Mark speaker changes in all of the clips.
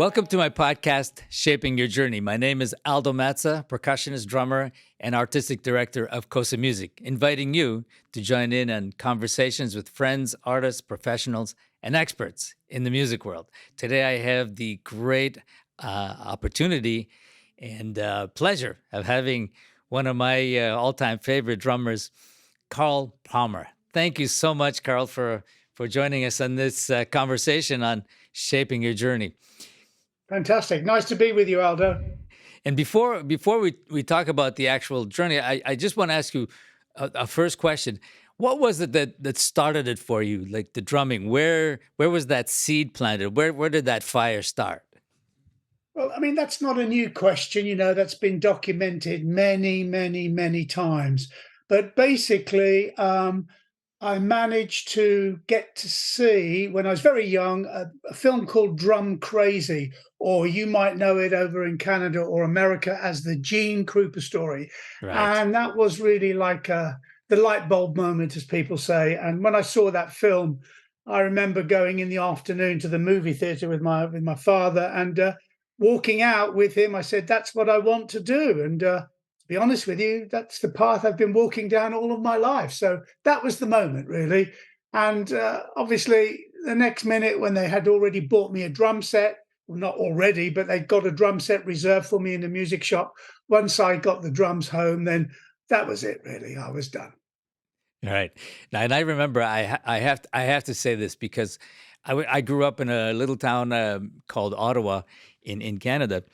Speaker 1: Welcome to my podcast, Shaping Your Journey. My name is Aldo Mazza, percussionist, drummer, and artistic director of Cosa Music, inviting you to join in on conversations with friends, artists, professionals, and experts in the music world. Today, I have the great opportunity and pleasure of having one of my all-time favorite drummers, Carl Palmer. Thank you so much, Carl, for joining us on this conversation on Shaping Your Journey.
Speaker 2: Fantastic. Nice to be with you, Aldo.
Speaker 1: And before we talk about the actual journey, I just want to ask you a first question. What was it that started it for you, like the drumming? Where was that seed planted? Where did that fire start?
Speaker 2: Well, I mean, that's not a new question, that's been documented many, many, many times. But basically, I managed to get to see, when I was very young, a film called Drum Crazy, or you might know it over in Canada or America as the Gene Krupa story.
Speaker 1: Right.
Speaker 2: And that was really like the light bulb moment, as people say. And when I saw that film, I remember going in the afternoon to the movie theater with my father and walking out with him. I said, that's what I want to do. And to be honest with you, that's the path I've been walking down all of my life. So that was the moment, really. And obviously, the next minute, when they had already bought me a drum set, well, not already, but they'd got a drum set reserved for me in the music shop. Once I got the drums home, then that was it, really. I was done.
Speaker 1: Right. And I remember I have to say this because I grew up in a little town called Ottawa in Canada.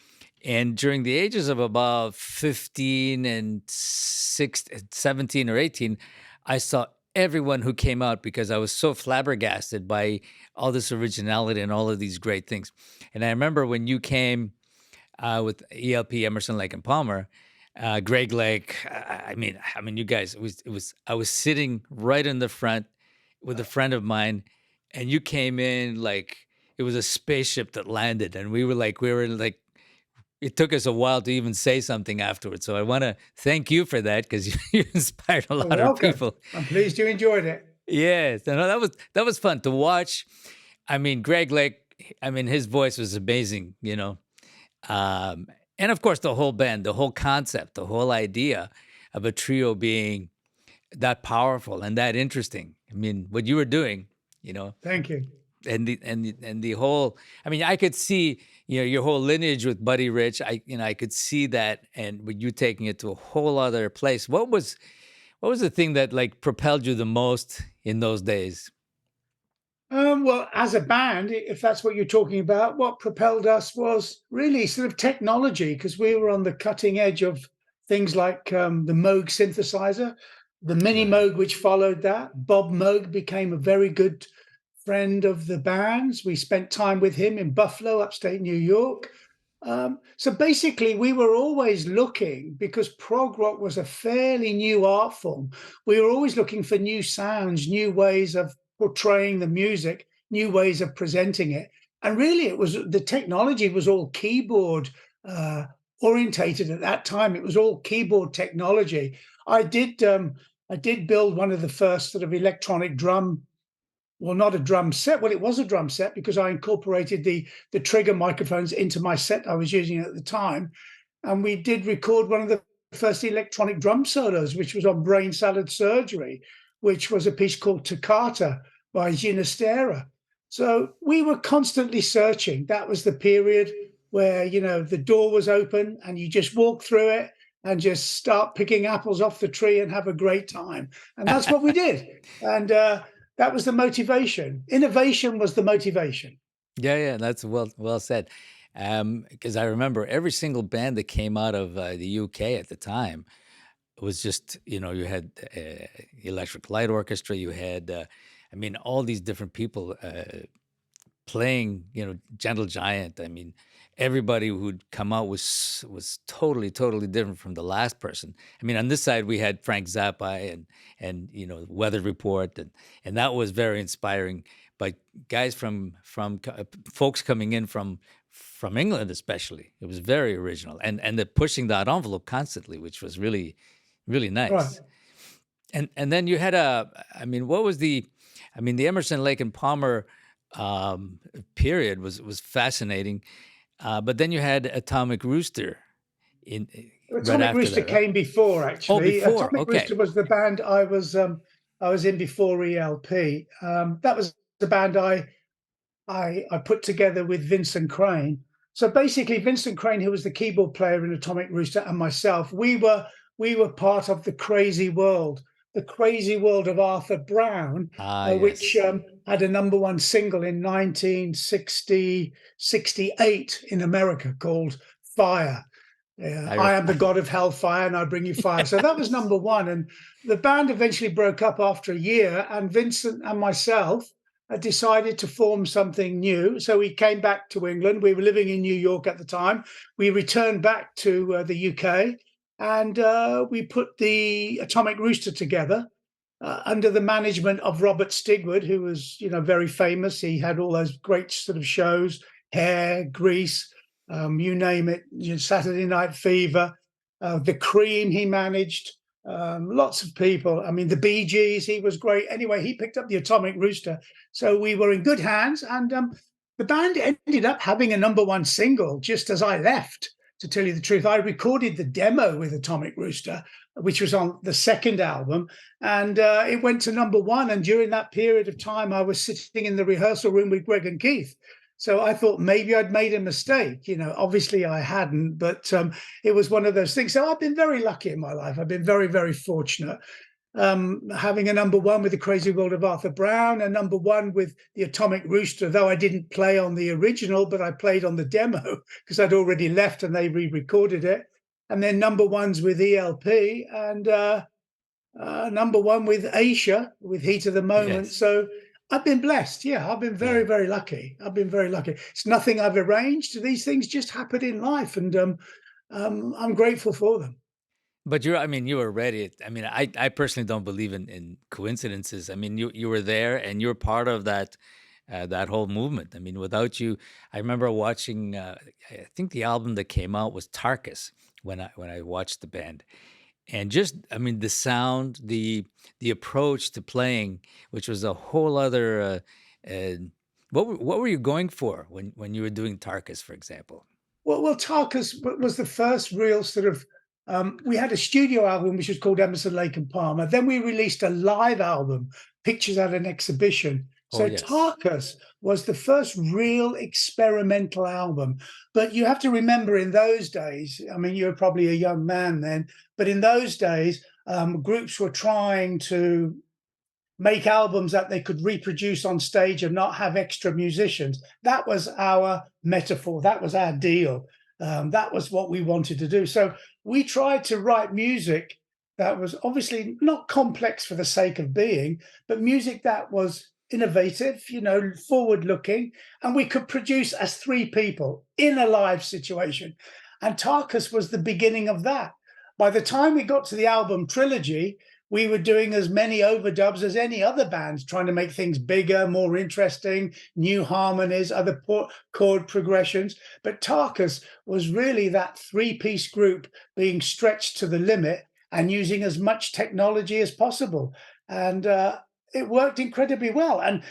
Speaker 1: And during the ages of about 15 and 17 or 18, I saw everyone who came out because I was so flabbergasted by all this originality and all of these great things. And I remember when you came with ELP, Emerson, Lake and Palmer, Greg Lake. I mean, you guys. I was sitting right in the front with a friend of mine, and you came in like it was a spaceship that landed, and we were like. It took us a while to even say something afterwards. So I want to thank you for that because you inspired a lot of people.
Speaker 2: I'm pleased you enjoyed it.
Speaker 1: Yes, no, that was fun to watch. I mean, Greg Lake. I mean, his voice was amazing. And of course, the whole band, the whole concept, the whole idea of a trio being that powerful and that interesting. I mean, what you were doing,
Speaker 2: Thank you.
Speaker 1: And the whole. I mean, I could see your whole lineage with Buddy Rich. I could see that, and with you taking it to a whole other place. What was the thing that like propelled you the most in those days?
Speaker 2: Well, as a band, if that's what you're talking about, what propelled us was really sort of technology, because we were on the cutting edge of things like the Moog synthesizer, the Mini Moog, which followed that. Bob Moog became a very good friend of the band's. We spent time with him in Buffalo, upstate New York. So basically, we were always looking, because prog rock was a fairly new art form. We were always looking for new sounds, new ways of portraying the music, new ways of presenting it. And really, the technology was all keyboard orientated at that time. It was all keyboard technology. I did build one of the first sort of electronic drum. Well, not a drum set. Well, it was a drum set because I incorporated the trigger microphones into my set I was using at the time. And we did record one of the first electronic drum solos, which was on Brain Salad Surgery, which was a piece called Toccata by Ginastera. So we were constantly searching. That was the period where, the door was open and you just walk through it and just start picking apples off the tree and have a great time. And that's what we did. And that was the motivation. Innovation was the motivation.
Speaker 1: Yeah, that's well said. Because I remember every single band that came out of the UK at the time was just, you had Electric Light Orchestra, you had, all these different people playing, Gentle Giant. I mean, everybody who'd come out was totally different from the last person. I mean, on this side we had Frank Zappa and Weather Report, and that was very inspiring. But guys from folks coming in from England especially, it was very original, and they're pushing that envelope constantly, which was really nice.
Speaker 2: Right.
Speaker 1: And then you had what was the Emerson, Lake and Palmer period was fascinating. But then you had Atomic Rooster in right
Speaker 2: Atomic
Speaker 1: after
Speaker 2: Rooster
Speaker 1: that, right?
Speaker 2: came before,
Speaker 1: Oh,
Speaker 2: actually.
Speaker 1: before.
Speaker 2: Atomic
Speaker 1: Okay.
Speaker 2: Rooster was the band I was in before ELP. That was the band I put together with Vincent Crane. So basically, Vincent Crane, who was the keyboard player in Atomic Rooster, and myself, we were part of the crazy world of Arthur Brown,
Speaker 1: Ah,
Speaker 2: which
Speaker 1: yes.
Speaker 2: had a number one single in 1968 in America called Fire.
Speaker 1: I
Speaker 2: I
Speaker 1: rem-
Speaker 2: am the god of hellfire and I bring you fire. So that was number one. And the band eventually broke up after a year, and Vincent and myself decided to form something new. So we came back to England. We were living in New York at the time. We returned back to the UK, and we put the Atomic Rooster together under the management of Robert Stigwood, who was, very famous. He had all those great sort of shows, Hair, Grease, you name it, Saturday Night Fever, The Cream he managed, lots of people. I mean, the Bee Gees, he was great. Anyway, he picked up the Atomic Rooster. So we were in good hands, and the band ended up having a number one single just as I left. To tell you the truth, I recorded the demo with Atomic Rooster, which was on the second album, and it went to number one. And during that period of time, I was sitting in the rehearsal room with Greg and Keith. So I thought maybe I'd made a mistake. Obviously I hadn't, but it was one of those things. So I've been very lucky in my life. I've been very, very fortunate. Having a number one with The Crazy World of Arthur Brown, a number one with the Atomic Rooster, though I didn't play on the original, but I played on the demo because I'd already left and they re-recorded it. And then number ones with ELP, and number one with Asia, with Heat of the Moment.
Speaker 1: Yes.
Speaker 2: So I've been blessed. Yeah, I've been very,
Speaker 1: Yeah.
Speaker 2: very lucky. I've been very lucky. It's nothing I've arranged. These things just happen in life, and I'm grateful for them.
Speaker 1: But I mean, you were ready. I mean, I personally don't believe in coincidences. I mean, you were there and you're part of that whole movement. I mean, without you, I remember watching. I think the album that came out was Tarkus when I watched the band, and just I mean the sound, the approach to playing, which was a whole other. What were you going for when you were doing Tarkus, for example?
Speaker 2: Well, Tarkus was the first real sort of. We had a studio album which was called Emerson, Lake and Palmer. Then we released a live album, Pictures at an Exhibition.
Speaker 1: Oh
Speaker 2: So
Speaker 1: yes.
Speaker 2: Tarkus was the first real experimental album. But you have to remember, in those days, I mean, you were probably a young man then, but in those days, groups were trying to make albums that they could reproduce on stage and not have extra musicians. That was our metaphor. That was our deal. That was what we wanted to do. So we tried to write music that was obviously not complex for the sake of being, but music that was innovative, forward looking, and we could produce as three people in a live situation. And Tarkus was the beginning of that. By the time we got to the album Trilogy, we were doing as many overdubs as any other bands, trying to make things bigger, more interesting, new harmonies, other chord progressions. But Tarkus was really that three-piece group being stretched to the limit and using as much technology as possible. And it worked incredibly well. And,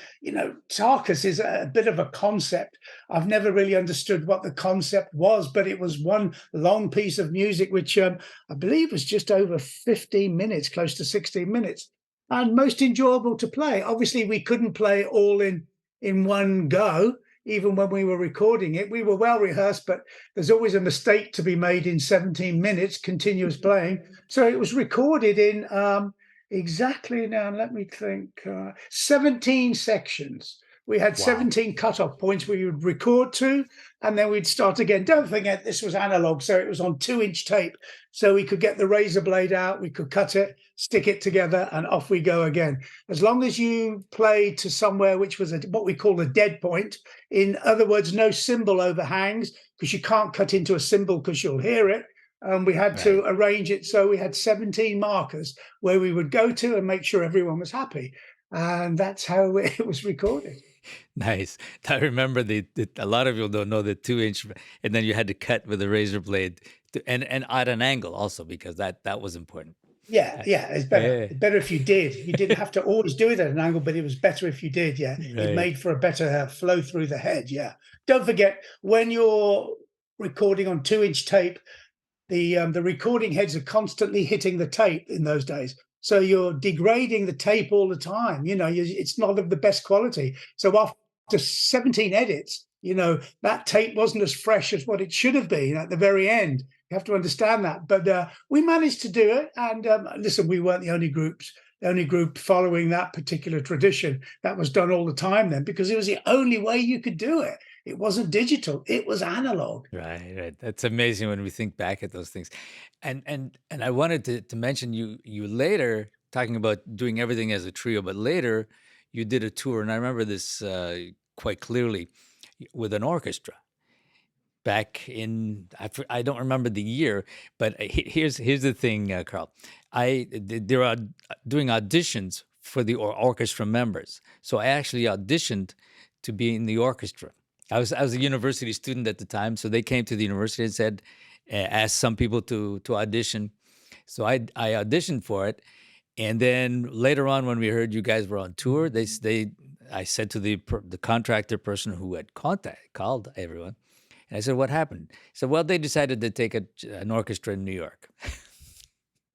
Speaker 2: Tarkus is a bit of a concept. I've never really understood what the concept was, but it was one long piece of music, which I believe was just over 15 minutes, close to 16 minutes, and most enjoyable to play. Obviously, we couldn't play all in one go. Even when we were recording it, we were well rehearsed, but there's always a mistake to be made in 17 minutes continuous playing. So it was recorded in exactly, now let me think, 17 sections. We had
Speaker 1: Wow.
Speaker 2: 17 cutoff points we would record to, and then we'd start again. Don't forget, this was analog, so it was on 2-inch tape. So we could get the razor blade out, we could cut it, stick it together, and off we go again. As long as you played to somewhere which was what we call a dead point, in other words, no cymbal overhangs, because you can't cut into a cymbal because you'll hear it. We had to
Speaker 1: Right.
Speaker 2: arrange it so we had 17 markers where we would go to and make sure everyone was happy. And that's how it was recorded.
Speaker 1: Nice. I remember a lot of people don't know the 2 inch, and then you had to cut with a razor blade and at an angle also because that was important.
Speaker 2: Yeah, yeah, it's better.
Speaker 1: Yeah,
Speaker 2: It's better if you did. You didn't have to always do it at an angle, but it was better if you did. Yeah, it
Speaker 1: right.
Speaker 2: made for a better flow through the head. Yeah. Don't forget when you're recording on 2-inch tape, the recording heads are constantly hitting the tape in those days. So you're degrading the tape all the time. It's not of the best quality. So after 17 edits, that tape wasn't as fresh as what it should have been at the very end. You have to understand that. But we managed to do it. And listen, we weren't the only group following that particular tradition. That was done all the time then, because it was the only way you could do it. It wasn't digital, it was analog.
Speaker 1: Right, right. That's amazing when we think back at those things. And I wanted to mention you later talking about doing everything as a trio, but later you did a tour, and I remember this quite clearly with an orchestra back in I don't remember the year, but here's the thing, Carl. They're doing auditions for the orchestra members, so I actually auditioned to be in the orchestra. I was a university student at the time, so they came to the university and said, asked some people to audition. So I auditioned for it, and then later on, when we heard you guys were on tour, I said to the contractor person who had called everyone, and I said, "What happened?" He said, "Well, they decided to take an orchestra in New York."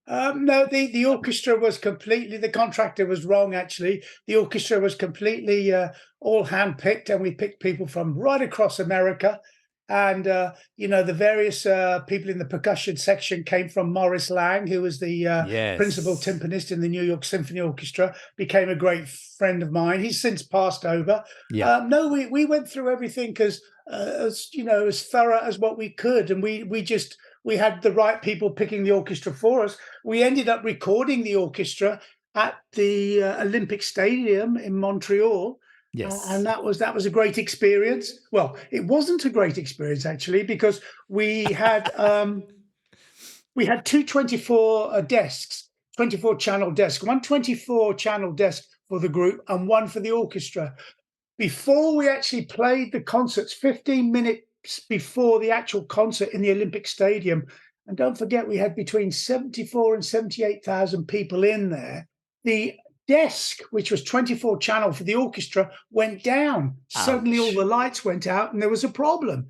Speaker 2: No, the orchestra was completely. The contractor was wrong. Actually, the orchestra was completely all handpicked, and we picked people from right across America. And the various people in the percussion section came from Morris Lang, who was the principal
Speaker 1: Yes.
Speaker 2: timpanist in the New York Symphony Orchestra, became a great friend of mine. He's since passed over.
Speaker 1: Yeah.
Speaker 2: No, we went through everything as thorough as what we could, and we had the right people picking the orchestra for us. We ended up recording the orchestra at the Olympic Stadium in Montreal, and
Speaker 1: Yes.
Speaker 2: that was a great experience. Well, it wasn't a great experience actually, because we had two 24 desks, 24 channel desks, one 24 channel desk for the group and one for the orchestra. Before we actually played the concerts, 15 minutes before the actual concert in the Olympic Stadium, and don't forget we had between 74 and 78,000 people in there, the desk, which was 24 channel for the orchestra, went down. Suddenly all
Speaker 1: Ouch.
Speaker 2: the lights went out and there was a problem.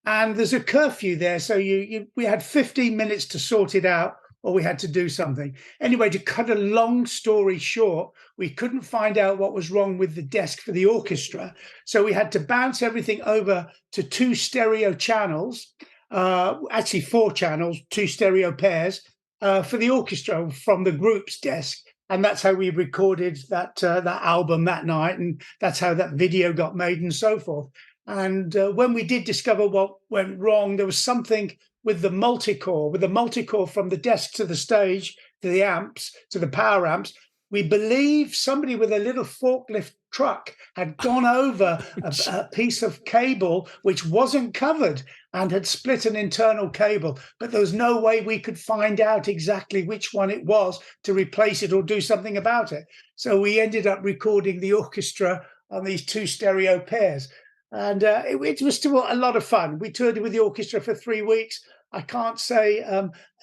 Speaker 2: And there's a curfew there, so we had 15 minutes to sort it out, or we had to do something. Anyway, to cut a long story short, we couldn't find out what was wrong with the desk for the orchestra, so we had to bounce everything over to two stereo channels, actually four channels, two stereo pairs, for the orchestra from the group's desk. And that's how we recorded that album that night, and that's how that video got made, and so forth. And when we did discover what went wrong, there was something with the multi-core from the desk to the stage, to the amps, to the power amps. We believe somebody with a little forklift truck had gone over a piece of cable which wasn't covered and had split an internal cable, but there was no way we could find out exactly which one it was to replace it or do something about it. So we ended up recording the orchestra on these two stereo pairs. And it was still a lot of fun. We toured with the orchestra for 3 weeks. I can't say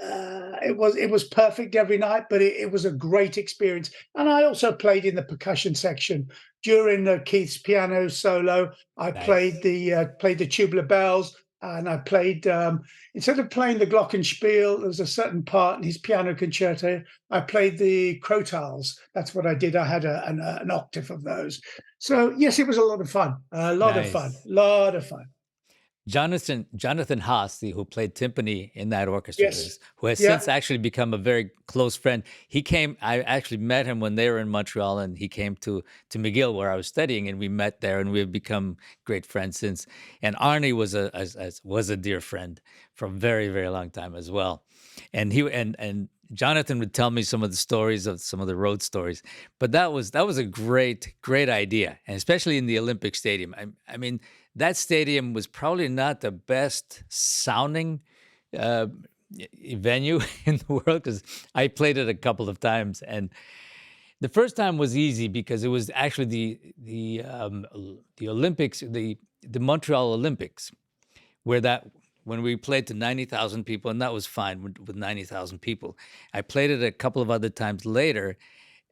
Speaker 2: it was perfect every night, but it was a great experience. And I also played in the percussion section during Keith's piano solo. I played
Speaker 1: Nice.
Speaker 2: the tubular bells, and I played instead of playing the glockenspiel, there was a certain part in his piano concerto. I played the crotals. That's what I did. I had an octave of those. So yes, it was a lot of fun. A lot of fun.
Speaker 1: Nice.
Speaker 2: Lot of fun.
Speaker 1: Jonathan Haas, who played timpani in that orchestra,
Speaker 2: Yes.
Speaker 1: who has
Speaker 2: Yeah.
Speaker 1: since actually become a very close friend. He came. I actually met him when they were in Montreal, and he came to McGill where I was studying, and we met there, and we've become great friends since. And Arnie was a dear friend from very very long time as well. And and Jonathan would tell me some of the stories of some of the road stories, but that was a great idea, and especially in the Olympic Stadium. I mean, that stadium was probably not the best sounding uh, venue in the world, because I played it a couple of times, and the first time was easy because it was actually the Olympics, the Montreal Olympics, where when we played to 90,000 people, and that was fine with 90,000 people. I played it a couple of other times later,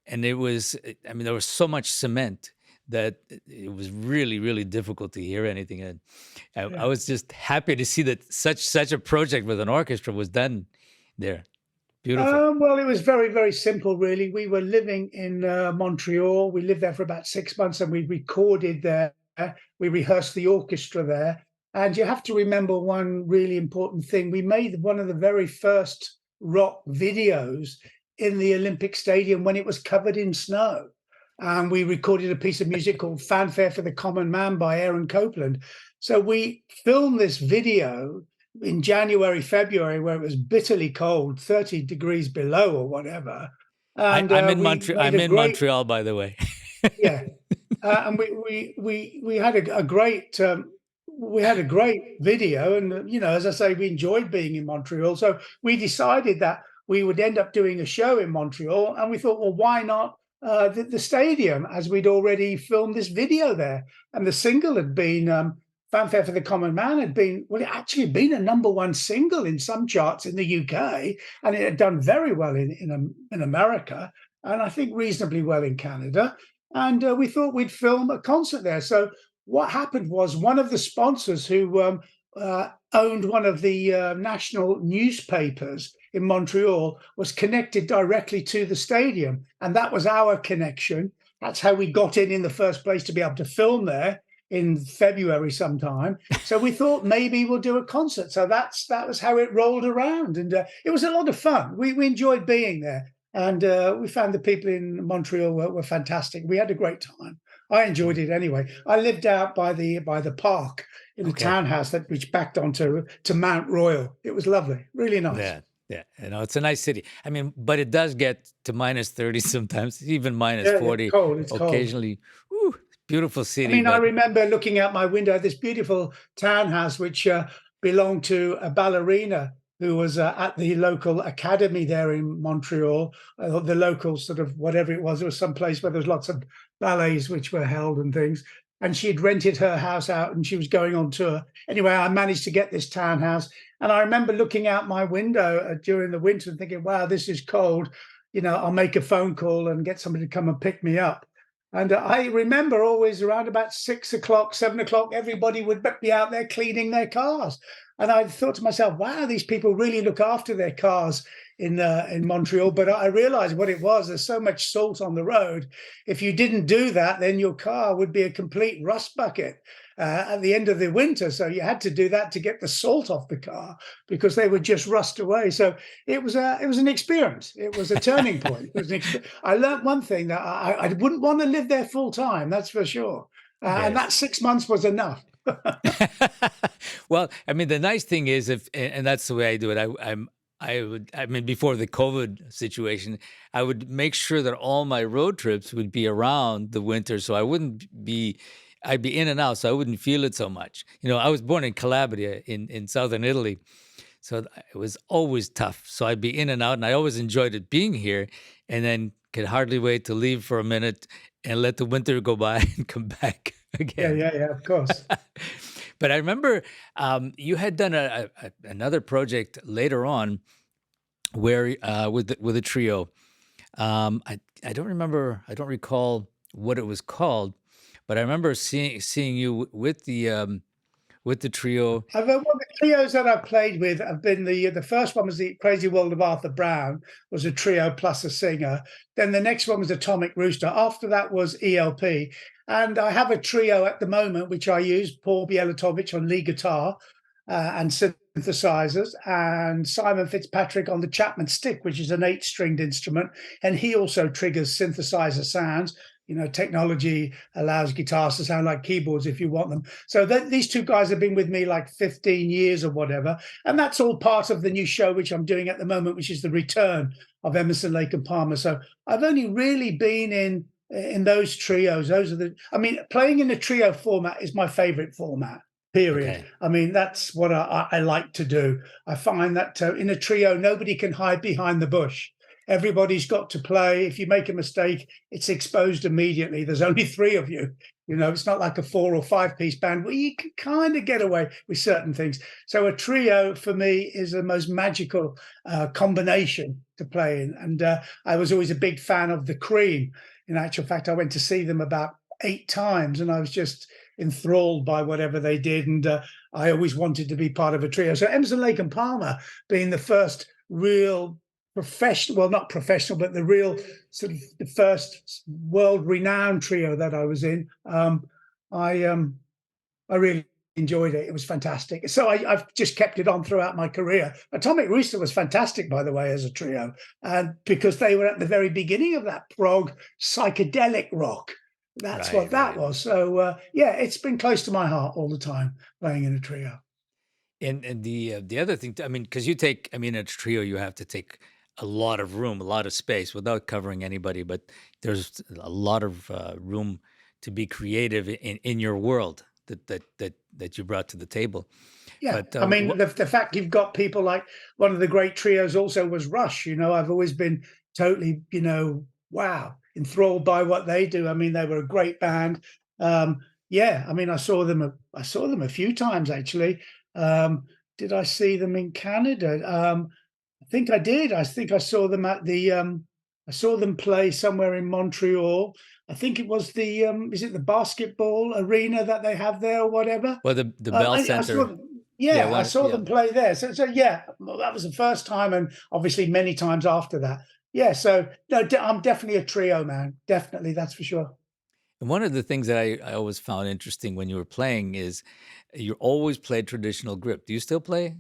Speaker 1: and it was, I mean, there was so much cement that it was really, really difficult to hear anything. And I
Speaker 2: Yeah.
Speaker 1: was just happy to see that such a project with an orchestra was done there. Beautiful.
Speaker 2: Well, it was very, very simple, really. We were living in Montreal. We lived there for about 6 months, and we recorded there. We rehearsed the orchestra there. And you have to remember one really important thing. We made one of the very first rock videos in the Olympic Stadium when it was covered in snow. And we recorded a piece of music called Fanfare for the Common Man by Aaron Copland. So we filmed this video in January, February, where it was bitterly cold, 30 degrees below or whatever. And
Speaker 1: I'm in
Speaker 2: we
Speaker 1: Montreal.
Speaker 2: made
Speaker 1: I'm
Speaker 2: a
Speaker 1: in
Speaker 2: great,
Speaker 1: Montreal, by the way.
Speaker 2: yeah. And we had a great we had a great video, and as I say, we enjoyed being in Montreal. So we decided that we would end up doing a show in Montreal, and we thought, well, why not the stadium, as we'd already filmed this video there, and the single had been. Fanfare for the Common Man had been, well, it actually been a #1 single in some charts in the UK, and it had done very well in America, and I think reasonably well in Canada. And we thought we'd film a concert there. So what happened was one of the sponsors who owned one of the national newspapers in Montreal was connected directly to the stadium, and that was our connection. That's how we got in the first place to be able to film there in February sometime. So we thought maybe we'll do a concert. So that was how it rolled around, and it was a lot of fun. We enjoyed being there, and we found the people in Montreal were fantastic. We had a great time. I enjoyed it anyway. I lived out by the park in a townhouse which backed onto Mount Royal. It was lovely, really nice.
Speaker 1: Yeah. Yeah, it's a nice city. I mean, but it does get to -30 sometimes, even -40
Speaker 2: It's cold. It's
Speaker 1: occasionally. Whew, beautiful
Speaker 2: I
Speaker 1: city.
Speaker 2: mean, I
Speaker 1: But
Speaker 2: remember looking out my window at this beautiful townhouse, which belonged to a ballerina who was at the local academy there in Montreal, the local sort of whatever it was some place where there was lots of ballets which were held and things. And she'd rented her house out and she was going on tour. Anyway, I managed to get this townhouse. And I remember looking out my window during the winter and thinking, wow, this is cold. I'll make a phone call and get somebody to come and pick me up. And I remember always around about 6 o'clock, 7 o'clock, everybody would be out there cleaning their cars. And I thought to myself, wow, these people really look after their cars in Montreal. But I realized what it was. There's so much salt on the road. If you didn't do that, then your car would be a complete rust bucket at the end of the winter. So you had to do that to get the salt off the car because they would just rust away. So it was an experience. It was a turning point. I learned one thing, that I wouldn't want to live there full time. That's for sure. And that 6 months was enough.
Speaker 1: Well, I mean, the nice thing is, and that's the way I do it. I mean, before the COVID situation, I would make sure that all my road trips would be around the winter, so I'd be in and out, so I wouldn't feel it so much. I was born in Calabria in southern Italy, so it was always tough. So I'd be in and out, and I always enjoyed it being here, and then could hardly wait to leave for a minute and let the winter go by and come back again.
Speaker 2: Yeah, of course.
Speaker 1: But I remember you had done another project later on where with a trio. I don't remember. I don't recall what it was called, but I remember seeing you with the trio.
Speaker 2: The trios that I've played with have been the first one was the Crazy World of Arthur Brown, was a trio plus a singer. Then the next one was Atomic Rooster. After that was ELP. And I have a trio at the moment, which I use, Paul Bielatovich on lead guitar and synthesizers, and Simon Fitzpatrick on the Chapman stick, which is an 8-stringed instrument. And he also triggers synthesizer sounds. Technology allows guitars to sound like keyboards if you want them. So these two guys have been with me like 15 years or whatever. And that's all part of the new show, which I'm doing at the moment, which is the return of Emerson, Lake and Palmer. So I've only really been in those trios. Playing in a trio format is my favorite format, period.
Speaker 1: Okay.
Speaker 2: I mean, that's what I like to do. I find that in a trio, nobody can hide behind the bush. Everybody's got to play. If you make a mistake, it's exposed immediately. There's only three of you. It's not like a 4 or 5 piece band where you can kind of get away with certain things. So a trio for me is the most magical combination to play in. And I was always a big fan of the Cream. In actual fact, I went to see them about 8 times, and I was just enthralled by whatever they did. And I always wanted to be part of a trio. So Emerson, Lake and Palmer being the first real professional, well, not professional, but the real sort of the first world renowned trio that I was in. I really enjoyed it. It was fantastic. So I've just kept it on throughout my career. Atomic Rooster was fantastic, by the way, as a trio, and because they were at the very beginning of that prog psychedelic rock. That's what that was. So yeah, it's been close to my heart all the time, playing in a trio.
Speaker 1: And the other thing, I mean, because in a trio, you have to take a lot of room, a lot of space without covering anybody, but there's a lot of room to be creative in your world that you brought to the table.
Speaker 2: Yeah,
Speaker 1: But
Speaker 2: I mean, the fact you've got people like one of the great trios also was Rush. I've always been totally, wow, enthralled by what they do. I mean, they were a great band. Yeah, I mean, I saw them a few times actually. Did I see them in Canada? I think I did. I think I saw them at the I saw them play somewhere in Montreal. I think it was the is it the basketball arena that they have there or whatever?
Speaker 1: well, the Bell
Speaker 2: I saw
Speaker 1: Center,
Speaker 2: them,
Speaker 1: yeah,
Speaker 2: yeah, I saw them play there. So yeah, well, that was the first time, and obviously many times after that. Yeah, so no, I'm definitely a trio man. Definitely, that's for sure.
Speaker 1: and one of the things that I always found interesting when you were playing is you always played traditional grip. Do you still play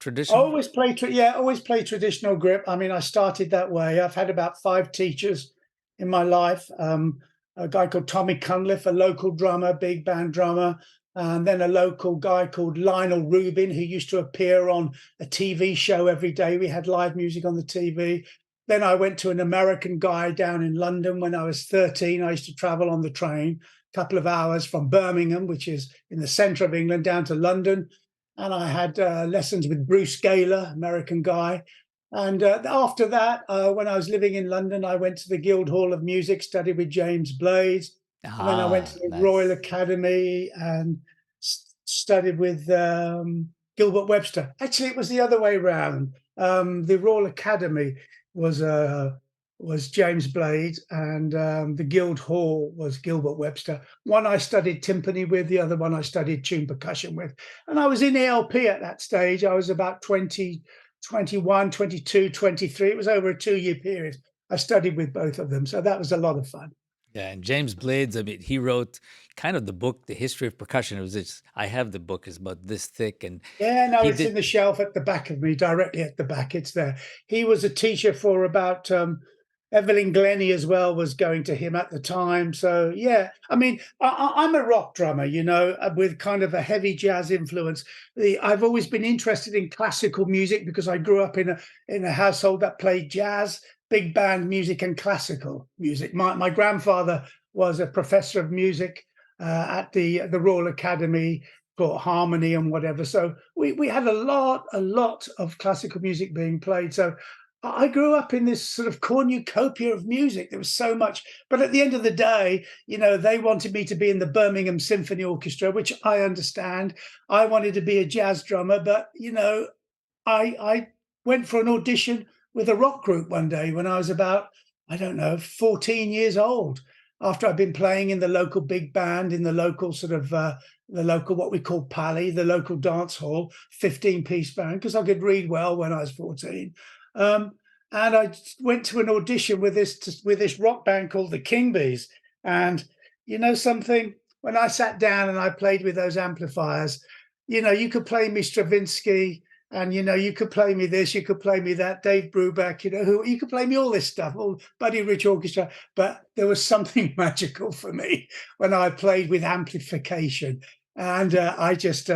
Speaker 1: traditional?
Speaker 2: Always play traditional grip. I mean, I started that way. I've had about 5 teachers in my life. A guy called Tommy Cunliffe, a local drummer, big band drummer, and then a local guy called Lionel Rubin, who used to appear on a TV show every day. We had live music on the TV. Then I went to an American guy down in London when I was 13. I used to travel on the train a couple of hours from Birmingham, which is in the center of England, down to London. And I had lessons with Bruce Gaylor, American guy. And after that, when I was living in London, I went to the Guildhall of Music, studied with James Blades. And then I went to
Speaker 1: Ah,
Speaker 2: the Royal
Speaker 1: nice.
Speaker 2: Academy and studied with Gilbert Webster. Actually, it was the other way around. The Royal Academy was James Blades, and the Guildhall was Gilbert Webster. One I studied timpani with, the other one I studied tune percussion with. And I was in ELP at that stage. I was about 20, 21, 22, 23. It was over a 2-year period. I studied with both of them. So that was a lot of fun.
Speaker 1: Yeah, and James Blades, I mean, he wrote kind of the book, The History of Percussion. It was just, I have the book, it's about this thick, and
Speaker 2: Yeah, no,
Speaker 1: he
Speaker 2: it's in
Speaker 1: did.
Speaker 2: the shelf at the back of me, directly at the back. It's there. He was a teacher for about Evelyn Glennie as well, was going to him at the time. So yeah, I mean, I'm a rock drummer, with kind of a heavy jazz influence. I've always been interested in classical music because I grew up in a household that played jazz, big band music, and classical music. My grandfather was a professor of music at the Royal Academy for harmony and whatever. So we had a lot of classical music being played. So I grew up in this sort of cornucopia of music. There was so much, but at the end of the day, they wanted me to be in the Birmingham Symphony Orchestra, which I understand. I wanted to be a jazz drummer, but I went for an audition with a rock group one day when I was about, I don't know, 14 years old. After I'd been playing in the local big band, in the local sort of the local what we call pally, the local dance hall, 15-piece band, because I could read well when I was 14. Um, and I went to an audition with this rock band called the King Bees. And something, when I sat down and I played with those amplifiers, you could play me Stravinsky, and you could play me this, you could play me that, Dave Brubeck, you could play me all this stuff, all Buddy Rich Orchestra. But there was something magical for me when I played with amplification, and I just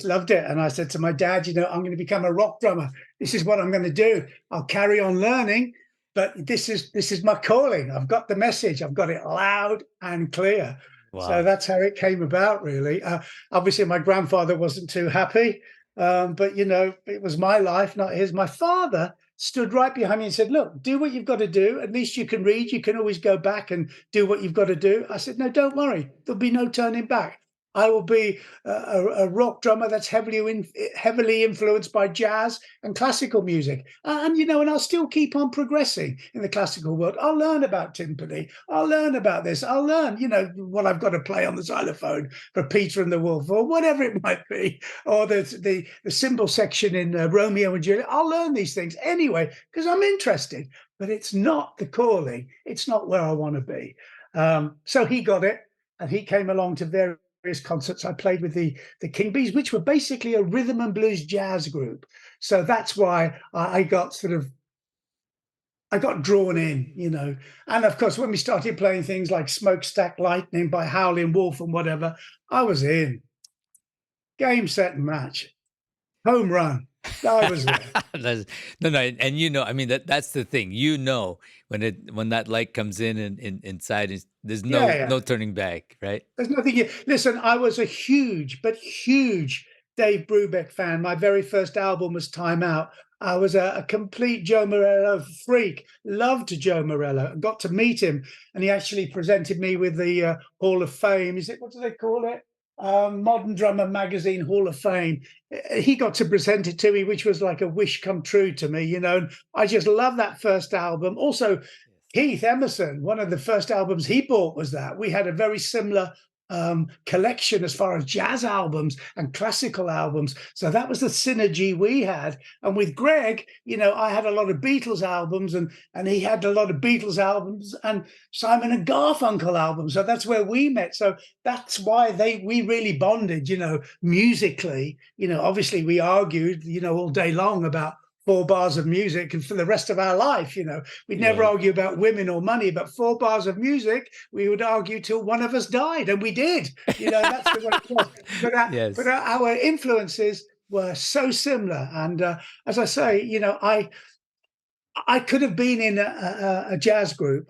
Speaker 2: loved it. And I said to my dad, I'm going to become a rock drummer. This is what I'm going to do. I'll carry on learning, but this is my calling. I've got the message. I've got it loud and clear. So
Speaker 1: Wow.
Speaker 2: that's how it came about, really. Obviously, my grandfather wasn't too happy, but it was my life, not his. My father stood right behind me and said, "Look, do what you've got to do. At least you can read. You can always go back and do what you've got to do." I said, "No, don't worry. There'll be no turning back. I will be a rock drummer that's heavily influenced by jazz and classical music, and and I'll still keep on progressing in the classical world. I'll learn about timpani. I'll learn about this. I'll learn, what I've got to play on the xylophone for Peter and the Wolf, or whatever it might be, or the cymbal section in Romeo and Juliet. I'll learn these things anyway because I'm interested. But it's not the calling. It's not where I want to be." So he got it, and he came along to various concerts. I played with the King Bees, which were basically a rhythm and blues jazz group. So that's why I got drawn in. And of course, when we started playing things like Smokestack Lightning by Howlin' Wolf and whatever, I was in. Game, set, and match. Home run. I was there.
Speaker 1: No, and I mean that's the thing. When that light comes in and inside, there's
Speaker 2: Yeah.
Speaker 1: no turning back, right?
Speaker 2: There's nothing. Listen, I was a huge Dave Brubeck fan. My very first album was Time Out. I was a complete Joe Morello freak. Loved Joe Morello. Got to meet him, and he actually presented me with the Hall of Fame. What do they call it? Modern Drummer Magazine Hall of Fame. He got to present it to me, which was like a wish come true to me. And I just love that first album. Also, Keith Emerson, one of the first albums he bought was that. We had a very similar collection as far as jazz albums and classical albums. So that was the synergy we had. And with Greg, I had a lot of Beatles albums, and he had a lot of Beatles albums and Simon and Garfunkel albums. So that's where we met. So that's why we really bonded, musically. Obviously we argued, all day long about 4 bars of music and for the rest of our life. We'd never argue about women or money, but 4 bars of music, we would argue till one of us died, and we did. That's the way it was.
Speaker 1: Yes.
Speaker 2: But our influences were so similar. And as I say, I could have been in a jazz group.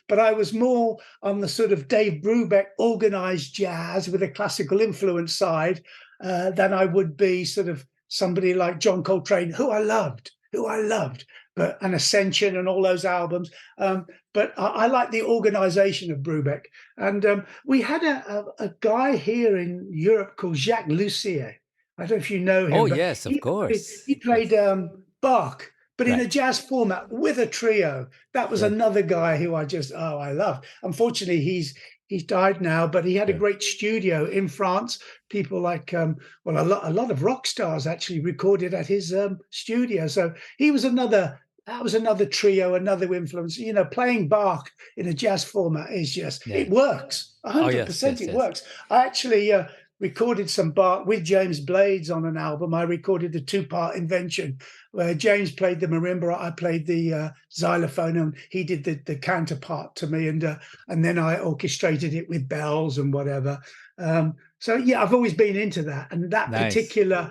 Speaker 2: But I was more on the sort of Dave Brubeck organized jazz with a classical influence side than I would be sort of somebody like John Coltrane, who I loved, but an Ascension and all those albums. But I like the organization of Brubeck. And we had a guy here in Europe called Jacques Lussier. I don't know if you know him.
Speaker 1: Oh, yes, of course.
Speaker 2: He played Bach, but in a jazz format with a trio. That was another guy who I loved. Unfortunately, he's died now, but he had a great studio in France. People like, a lot of rock stars actually recorded at his studio. So that was another trio, another influence. Playing Bach in a jazz format is just, it works. 100% it works. I actually recorded some Bach with James Blades on an album. I recorded the 2-part Invention, where James played the marimba, I played the xylophone, and he did the counterpart to me, and then I orchestrated it with bells and whatever. So yeah, I've always been into that, and that particular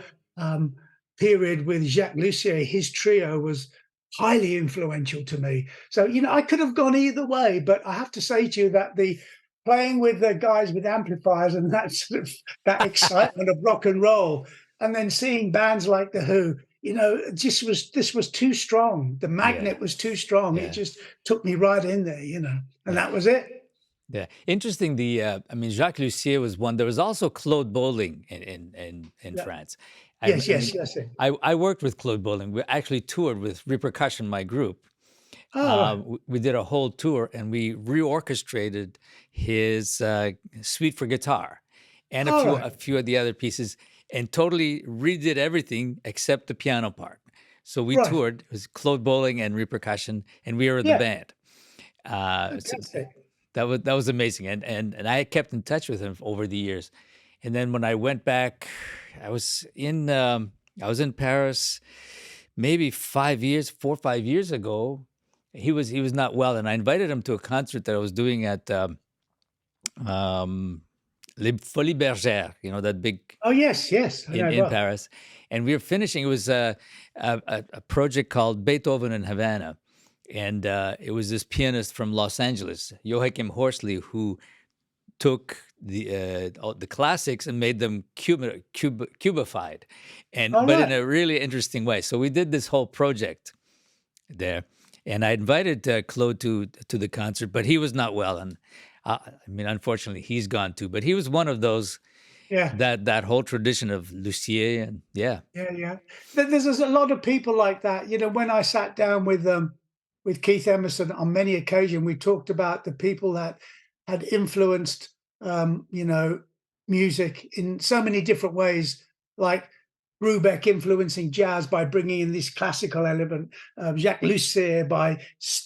Speaker 2: period with Jacques Lussier, his trio was highly influential to me. So I could have gone either way, but I have to say to you that the playing with the guys with amplifiers and that sort of that excitement of rock and roll, and then seeing bands like the Who, this was too strong. The magnet was too strong. It just took me right in there, and that was it.
Speaker 1: Yeah, interesting. Jacques Lussier was one. There was also Claude Bolling in France.
Speaker 2: Yes.
Speaker 1: I worked with Claude Bolling. We actually toured with Repercussion, my group. We did a whole tour, and we reorchestrated his Suite for Guitar and a few of the other pieces, and totally redid everything except the piano part. So we toured. It was Claude Bolling and Repercussion, and we were the band. So that was amazing, and I kept in touch with him over the years. And then when I went back, I was in Paris, maybe 4 or 5 years ago. He was not well, and I invited him to a concert that I was doing at Les Folies Bergères, that big.
Speaker 2: Oh yes,
Speaker 1: in Paris, and we were finishing. It was a project called Beethoven in Havana, and it was this pianist from Los Angeles, Joachim Horsley, who took the classics and made them cubified,
Speaker 2: All
Speaker 1: but in
Speaker 2: right.
Speaker 1: a really interesting way. So we did this whole project there, and I invited Claude to the concert, but he was not well, and I mean, unfortunately, he's gone too. But he was one of those
Speaker 2: Yeah.
Speaker 1: that whole tradition of Lucier, and yeah,
Speaker 2: Yeah, yeah. There's a lot of people like that. You know, when I sat down with Keith Emerson on many occasions, we talked about the people that had influenced you know, music in so many different ways, like Brubeck influencing jazz by bringing in this classical element, Jacques Lucet by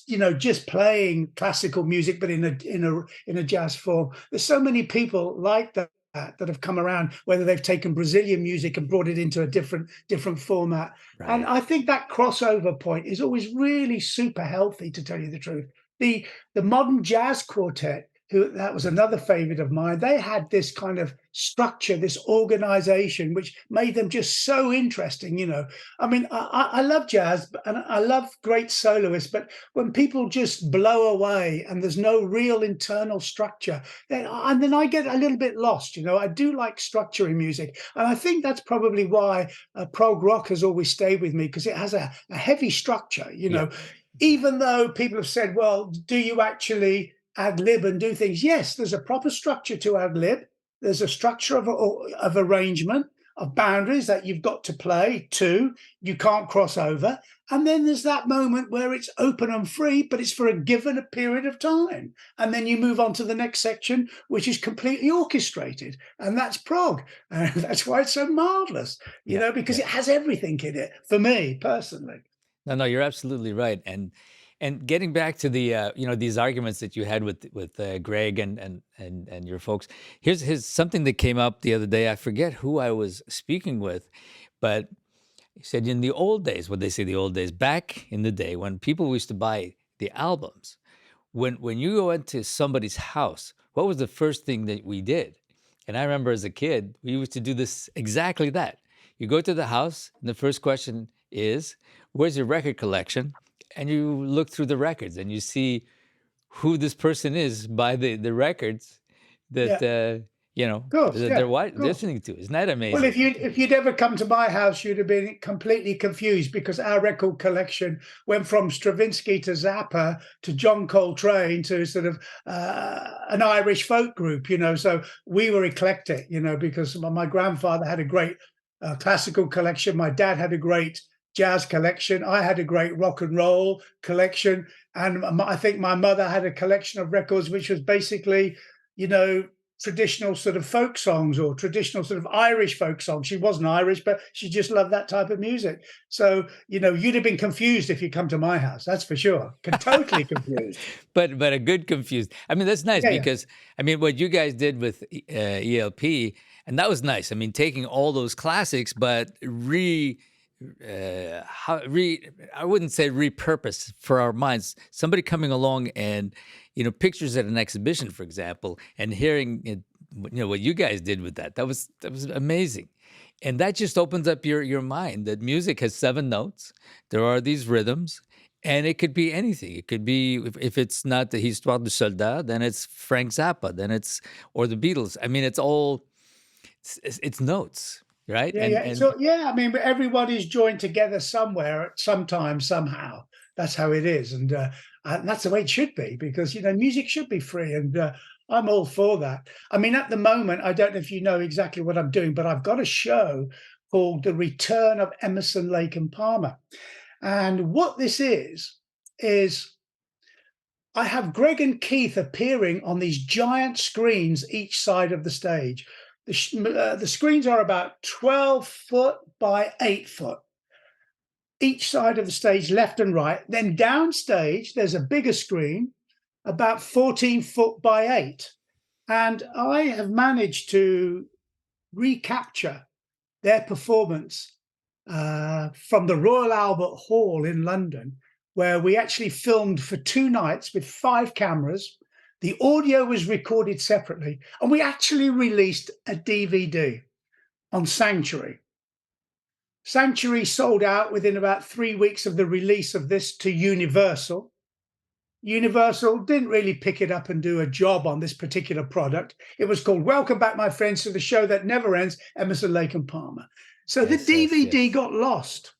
Speaker 2: you know, just playing classical music but in a jazz form. There's so many people like that have come around, whether they've taken Brazilian music and brought it into a different format. And
Speaker 1: right,
Speaker 2: I think that crossover point is always really super healthy, to tell you the truth. The modern jazz quartet, who that was another favorite of mine, they had this kind of structure, this organization, which made them just so interesting. You know, I mean, I love jazz and I love great soloists, but when people just blow away and there's no real internal structure, then I get a little bit lost. You know, I do like structure in music, and I think that's probably why prog rock has always stayed with me, because it has a heavy structure. You
Speaker 1: yeah,
Speaker 2: know, even though people have said, "Well, do you actually ad lib and do things?" Yes, there's a proper structure to ad lib. There's a structure of arrangement, of boundaries that you've got to play to. You can't cross over. And then there's that moment where it's open and free, but it's for a given period of time. And then you move on to the next section, which is completely orchestrated. And that's prog. And that's why it's so marvelous, you
Speaker 1: yeah,
Speaker 2: know, because
Speaker 1: yeah.
Speaker 2: it has everything in it for me personally.
Speaker 1: No, no, you're absolutely right. And getting back to the these arguments that you had with Greg and your folks. Here's something that came up the other day. I forget who I was speaking with, but he said in the old days, what they say the old days, back in the day when people used to buy the albums, when you go into somebody's house, what was the first thing that we did? And I remember as a kid, we used to do this exactly that. You go to the house, and the first question is, "Where's your record collection?" And you look through the records, and you see who this person is by the records that
Speaker 2: Yeah, of course.
Speaker 1: that
Speaker 2: Yeah,
Speaker 1: they're
Speaker 2: of course.
Speaker 1: listening to. Isn't that
Speaker 2: Well,
Speaker 1: amazing?
Speaker 2: if you'd ever come to my house, you'd have been completely confused, because our record collection went from Stravinsky to Zappa to John Coltrane to sort of an Irish folk group, you know. So we were eclectic, you know, because my grandfather had a great classical collection. My dad had a great jazz collection. I had a great rock and roll collection. And I think my mother had a collection of records, which was basically, you know, traditional sort of folk songs or traditional sort of Irish folk songs. She wasn't Irish, but she just loved that type of music. So, you know, you'd have been confused if you come to my house. That's for sure. Totally confused.
Speaker 1: But a good confused. I mean, that's nice
Speaker 2: Yeah, yeah.
Speaker 1: because I mean, what you guys did with ELP, and that was nice. I mean, taking all those classics, but I wouldn't say repurpose for our minds. Somebody coming along and pictures at an exhibition, for example, and hearing it, what you guys did with that was amazing. And that just opens up your mind that music has 7 notes. There are these rhythms, and it could be anything. It could be, if it's not the Histoire du Soldat, then it's Frank Zappa, then or the Beatles. I mean, it's notes, right?
Speaker 2: Yeah,
Speaker 1: And
Speaker 2: yeah.
Speaker 1: and
Speaker 2: So yeah, I mean, everybody's joined together somewhere at some time, somehow. That's how it is, and that's the way it should be, because music should be free, and I'm all for that. I mean, at the moment, I don't know if you know exactly what I'm doing, but I've got a show called "The Return of Emerson, Lake and Palmer," and what this is I have Greg and Keith appearing on these giant screens each side of the stage. The screens are about 12 foot by 8 foot, each side of the stage, left and right. Then downstage, there's a bigger screen, about 14 foot by 8. And I have managed to recapture their performance from the Royal Albert Hall in London, where we actually filmed for 2 nights with 5 cameras. The audio was recorded separately, and we actually released a DVD on Sanctuary. Sanctuary sold out within about 3 weeks of the release of this to Universal. Universal didn't really pick it up and do a job on this particular product. It was called Welcome Back, My Friends, to the Show That Never Ends, Emerson, Lake and Palmer. So the
Speaker 1: Yes, yes,
Speaker 2: DVD
Speaker 1: yes.
Speaker 2: got lost.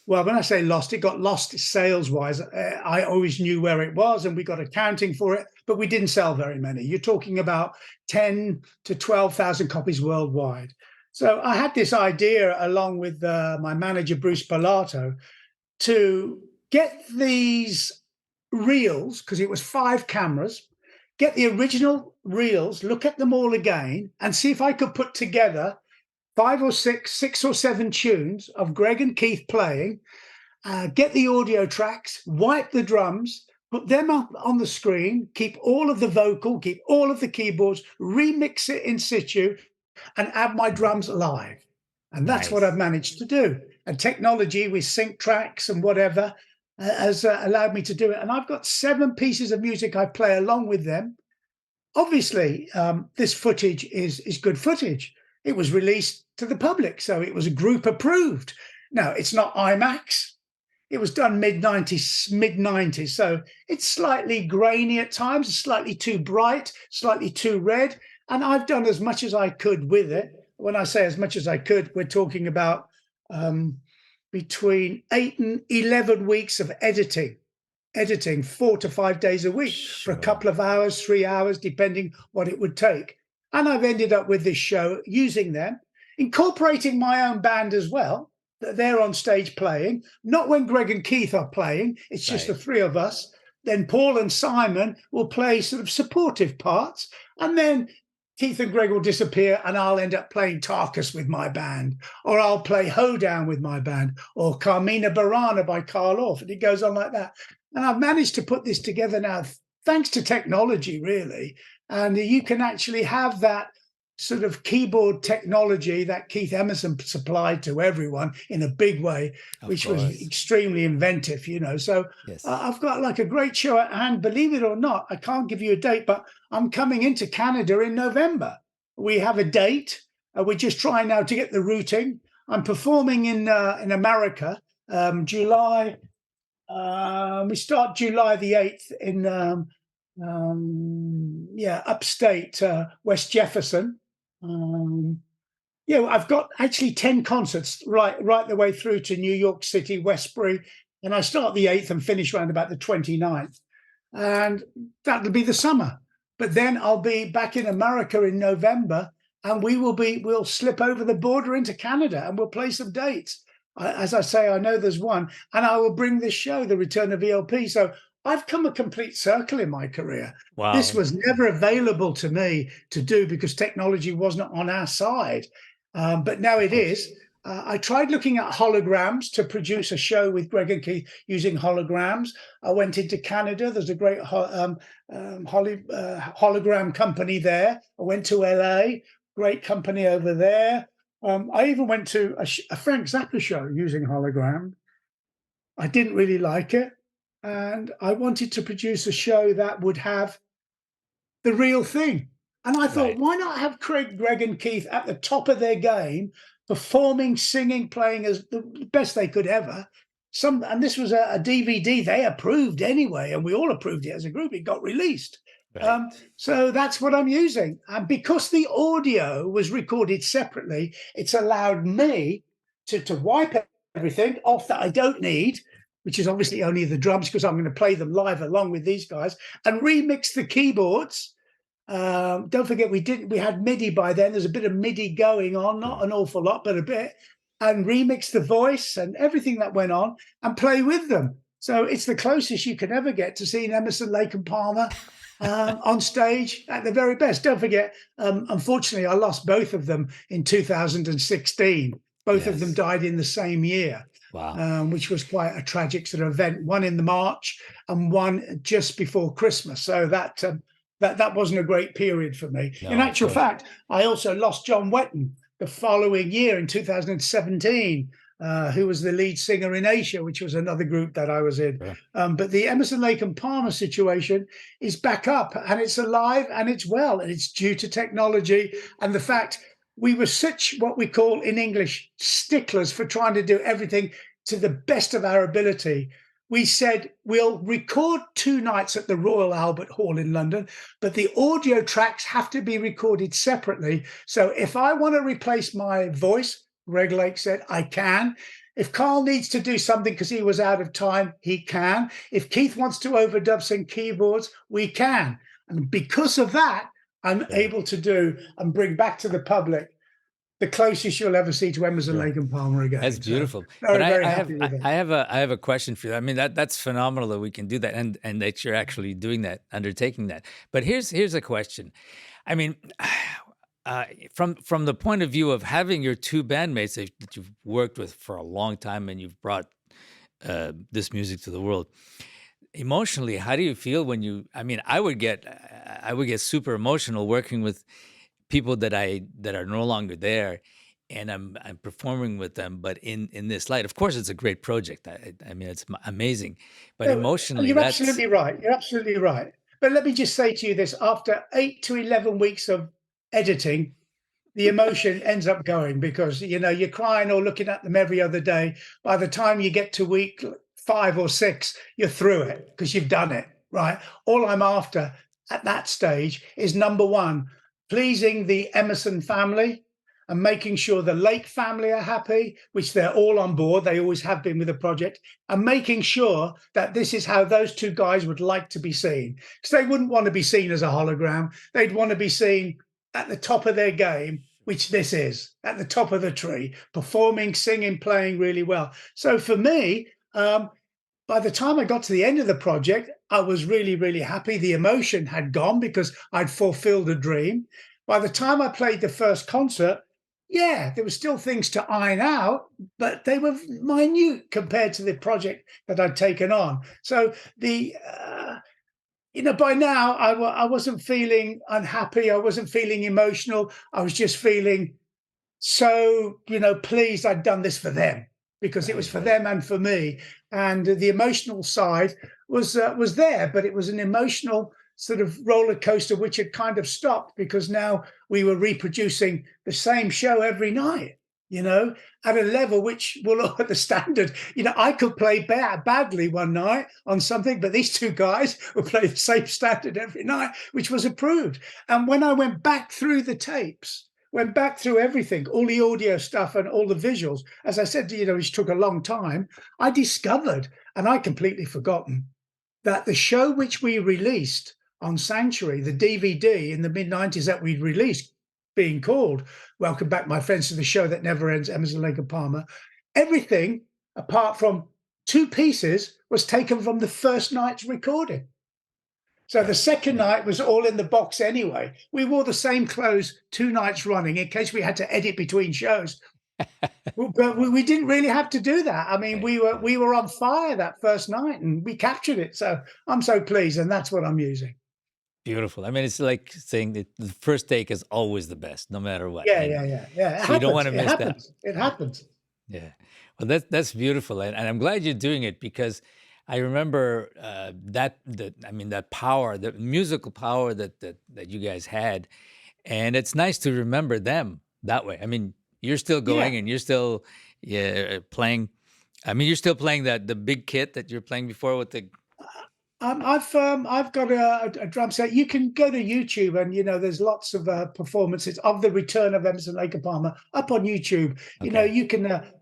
Speaker 2: Well, when I say lost, it got lost sales-wise. I always knew where it was, and we got accounting for it, but we didn't sell very many. You're talking about 10 to 12,000 copies worldwide. So I had this idea, along with my manager, Bruce Pilato, to get these reels, because it was 5 cameras, get the original reels, look at them all again, and see if I could put together 5 or 6 or 7 tunes of Greg and Keith playing, get the audio tracks, wipe the drums, put them up on the screen, keep all of the vocal, keep all of the keyboards, remix it in situ, and add my drums live. And that's what
Speaker 1: Nice.
Speaker 2: I've managed to do. And technology with sync tracks and whatever has allowed me to do it. And I've got 7 pieces of music I play along with them. Obviously, this footage is good footage. It was released to the public, so it was group approved. Now, it's not IMAX. It was done mid-90s, so it's slightly grainy at times, slightly too bright, slightly too red, and I've done as much as I could with it. When I say as much as I could, we're talking about between 8 and 11 weeks of editing 4 to 5 days a week for a couple of hours, 3 hours, depending what it would take. And I've ended up with this show using them, incorporating my own band as well. They're on stage playing, not when Greg and Keith are playing. It's just the 3 of us. Then Paul and Simon will play sort of supportive parts. And then Keith and Greg will disappear, and I'll end up playing Tarkus with my band, or I'll play Hoedown with my band, or Carmina Burana by Carl Orff. And it goes on like that. And I've managed to put this together now, thanks to technology, really. And you can actually have that sort of keyboard technology that Keith Emerson supplied to everyone in a big way, which was extremely inventive, you know. So I've got like a great show at hand. Believe it or not, I can't give you a date, but I'm coming into Canada in November. We have a date. We're just trying now to get the routing. I'm performing in America, July. We start July the 8th in upstate West Jefferson. I've got actually 10 concerts right the way through to New York City, Westbury, and I start the 8th and finish around about the 29th, and that'll be the summer. But then I'll be back in America in November, and we'll slip over the border into Canada, and we'll play some dates. As I say, I know there's one, and I will bring this show, The Return of ELP. So I've come a complete circle in my career.
Speaker 1: Wow.
Speaker 2: This was never available to me to do because technology wasn't on our side. But now it is. I tried looking at holograms to produce a show with Greg and Keith using holograms. I went into Canada. There's a great hologram company there. I went to LA, great company over there. I even went to a Frank Zappa show using hologram. I didn't really like it. And I wanted to produce a show that would have the real thing. And I thought, why not have Greg and Keith at the top of their game, performing, singing, playing as the best they could ever. And this was a DVD they approved anyway, and we all approved it as a group. It got released. So that's what I'm using. And because the audio was recorded separately, it's allowed me to wipe everything off that I don't need, which is obviously only the drums, because I'm going to play them live along with these guys, and remix the keyboards. Don't forget, we had MIDI by then. There's a bit of MIDI going on, not an awful lot, but a bit, and remix the voice and everything that went on and play with them. So it's the closest you can ever get to seeing Emerson, Lake and Palmer on stage at the very best. Don't forget, unfortunately, I lost both of them in 2016. Both of them died in the same year. Wow. Which was quite a tragic sort of event. One in the March and one just before Christmas. So that wasn't a great period for me. No, in actual fact, I also lost John Wetton the following year in 2017, who was the lead singer in Asia, which was another group that I was in. But the Emerson, Lake and Palmer situation is back up, and it's alive and it's well, and it's due to technology and the fact we were such what we call in English sticklers for trying to do everything to the best of our ability. we said we'll record 2 nights at the Royal Albert Hall in London, but the audio tracks have to be recorded separately. So if I want to replace my voice, Greg Lake said, I can. If Carl needs to do something because he was out of time, he can. If Keith wants to overdub some keyboards, we can. And because of that, I'm able to do and bring back to the public the closest you'll ever see to Emerson, Lake and Palmer again.
Speaker 1: That's beautiful.
Speaker 2: So very,
Speaker 1: But
Speaker 2: very happy with it.
Speaker 1: I have a question for you. I mean, that's phenomenal that we can do that, and that you're actually doing that, undertaking that. But here's a question. I mean, from the point of view of having your two bandmates that you've worked with for a long time, and you've brought this music to the world. Emotionally, how do you feel when you? I mean, I would get super emotional working with people that are no longer there, and I'm performing with them, but in this light. Of course, it's a great project. I mean, it's amazing, but emotionally,
Speaker 2: you're absolutely right. You're absolutely right. But let me just say to you this: after 8 to 11 weeks of editing, the emotion ends up going, because you're crying or looking at them every other day. By the time you get to week 5 or 6, you're through it because you've done it, right? All I'm after at that stage is, number one, pleasing the Emerson family and making sure the Lake family are happy, which they're all on board. They always have been with the project, and making sure that this is how those two guys would like to be seen, because they wouldn't want to be seen as a hologram. They'd want to be seen at the top of their game, which this is, at the top of the tree, performing, singing, playing really well. So for me, by the time I got to the end of the project, I was really, really happy. The emotion had gone because I'd fulfilled a dream. By the time I played the first concert, yeah, there were still things to iron out, but they were minute compared to the project that I'd taken on. So by now I wasn't feeling unhappy. I wasn't feeling emotional. I was just feeling so, pleased I'd done this for them, because it was for them and for me. And the emotional side was there, but it was an emotional sort of roller coaster, which had kind of stopped, because now we were reproducing the same show every night, at a level which will at the standard. I could play badly one night on something, but these two guys would play the same standard every night, which was approved. And when I went back through the tapes, went back through everything, all the audio stuff and all the visuals, as I said, which took a long time, I discovered, and I'd completely forgotten, that the show which we released on Sanctuary, the DVD in the mid-90s that we'd released, being called Welcome Back, My Friends, to the Show That Never Ends, Emerson, Lake and Palmer, everything apart from 2 pieces was taken from the first night's recording. So the second night was all in the box anyway. We wore the same clothes 2 nights running in case we had to edit between shows. But we didn't really have to do that. I mean, we were on fire that first night, and we captured it. So I'm so pleased, and that's what I'm using.
Speaker 1: Beautiful. I mean, it's like saying that the first take is always the best, no matter what.
Speaker 2: Yeah.
Speaker 1: So you don't want to miss that.
Speaker 2: It happens.
Speaker 1: Yeah. Well, that's beautiful, and I'm glad you're doing it, because I remember that power, the musical power that you guys had, and it's nice to remember them that way. I mean, you're still going, and you're still playing. I mean, you're still playing the big kit that you're playing before with the.
Speaker 2: I've got a drum set. You can go to YouTube, and there's lots of performances of the return of Emerson, Lake and Palmer up on YouTube.
Speaker 1: Okay.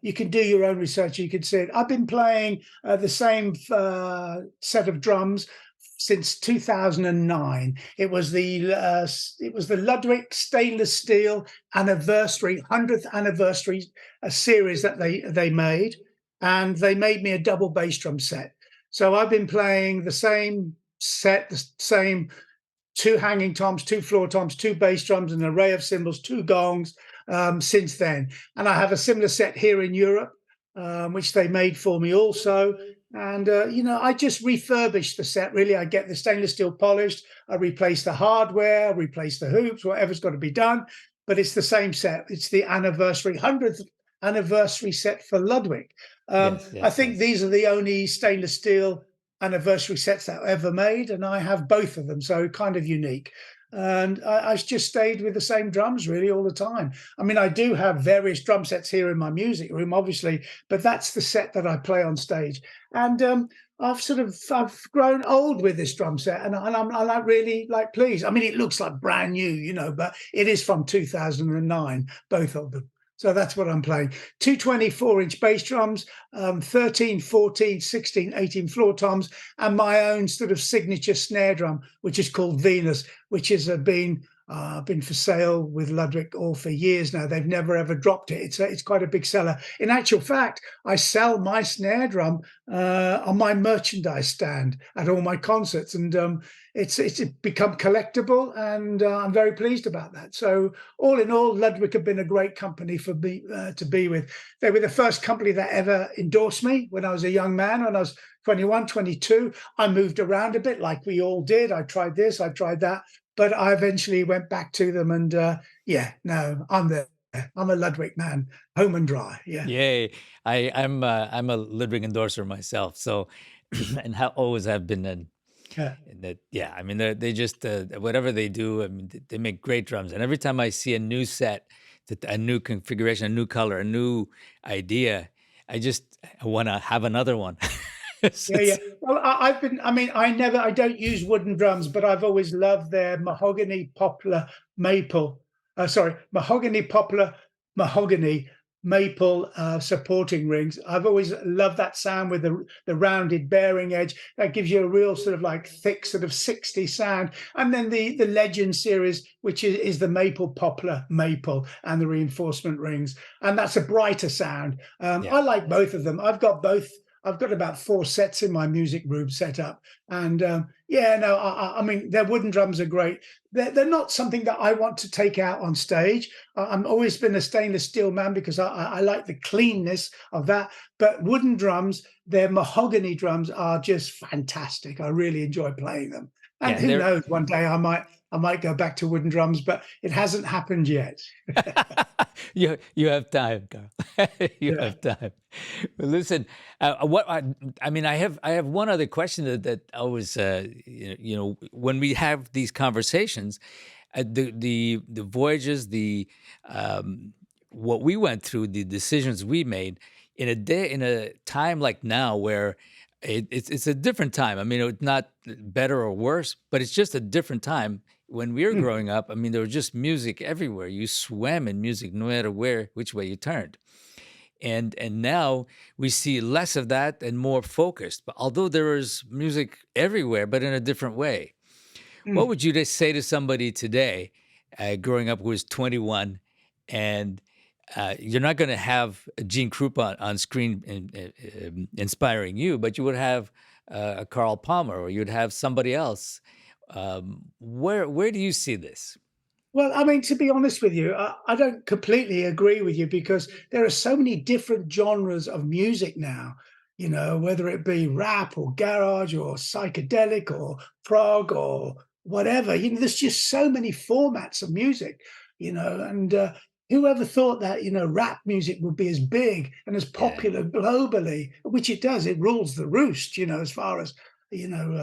Speaker 2: You can do your own research. You can see it. I've been playing the same set of drums since 2009. It was the Ludwig stainless steel anniversary, 100th anniversary series that they made, and they made me a double bass drum set. So I've been playing the same set, the same 2 hanging toms, 2 floor toms, 2 bass drums, an array of cymbals, 2 gongs since then. And I have a similar set here in Europe, which they made for me also. And, I just refurbished the set, really. I get the stainless steel polished, I replace the hardware, replace the hoops, whatever's got to be done. But it's the same set. It's the 100th anniversary set for Ludwig. I think these are the only stainless steel anniversary sets that I ever made, and I have both of them, so kind of unique. And I just stayed with the same drums really all the time. I mean, I do have various drum sets here in my music room, obviously, but that's the set that I play on stage. And I've grown old with this drum set, and I'm really like pleased. I mean, it looks like brand new, but it is from 2009, both of them. So that's what I'm playing. Two 24-inch bass drums, 13, 14, 16, 18 floor toms, and my own sort of signature snare drum, which is called Venus, which has been for sale with Ludwig all for years now. They've never ever dropped it. It's quite a big seller. In actual fact, I sell my snare drum on my merchandise stand at all my concerts, and it's become collectible, and I'm very pleased about that. So all in all, Ludwig have been a great company for me to be with. They were the first company that ever endorsed me when I was a young man. When I was 21, 22, I moved around a bit like we all did. I tried this, I tried that. But I eventually went back to them, and yeah, no, I'm there. I'm a Ludwig man, home and dry. Yeah,
Speaker 1: Yay. I'm a Ludwig endorser myself. So, and always have been.
Speaker 2: yeah,
Speaker 1: And that, yeah, I mean, they just, whatever they do, I mean, they make great drums. And every time I see a new set, a new configuration, a new color, a new idea, I want to have another one.
Speaker 2: yeah, yeah. Well, I mean, I don't use wooden drums, but I've always loved their mahogany, poplar, maple. Sorry, mahogany, poplar, mahogany, maple supporting rings. I've always loved that sound with the rounded bearing edge. That gives you a real sort of like thick sort of 60 sound. And then the Legend series, which is the maple, poplar, maple, and the reinforcement rings, and that's a brighter sound.
Speaker 1: Yeah.
Speaker 2: I like both of them. I've got both. I've got about 4 sets in my music room set up, and yeah, no, I mean, their wooden drums are great. They're not something that I want to take out on stage. I'm always been a stainless steel man because I like the cleanness of that. But wooden drums, their mahogany drums, are just fantastic. I really enjoy playing them.
Speaker 1: Yeah.
Speaker 2: And
Speaker 1: And
Speaker 2: who
Speaker 1: they're,
Speaker 2: knows, one day I might go back to wooden drums, but it hasn't happened yet.
Speaker 1: you have time, Carl. You
Speaker 2: Yeah.
Speaker 1: have time. But listen, I mean, I have one other question that always, when we have these conversations, the voyages, the what we went through, the decisions we made in a time like now where it's a different time. I mean, it's not better or worse, but it's just a different time. When we were
Speaker 2: Mm.
Speaker 1: growing up, I mean, there was just music everywhere. You swam in music no matter which way you turned. And now we see less of that and more focused. But although there is music everywhere, but in a different way. What
Speaker 2: Mm.
Speaker 1: would you just say to somebody today, growing up who was 21, and you're not going to have Gene Krupa on screen inspiring you, but you would have a Carl Palmer, or you'd have somebody else. Where do you see this?
Speaker 2: Well, I mean, to be honest with you, I don't completely agree with you because there are so many different genres of music now, whether it be rap or garage or psychedelic or prog or whatever. There's just so many formats of music, and whoever thought that, rap music would be as big and as
Speaker 1: Yeah,
Speaker 2: popular globally, which it does. It rules the roost, as far as,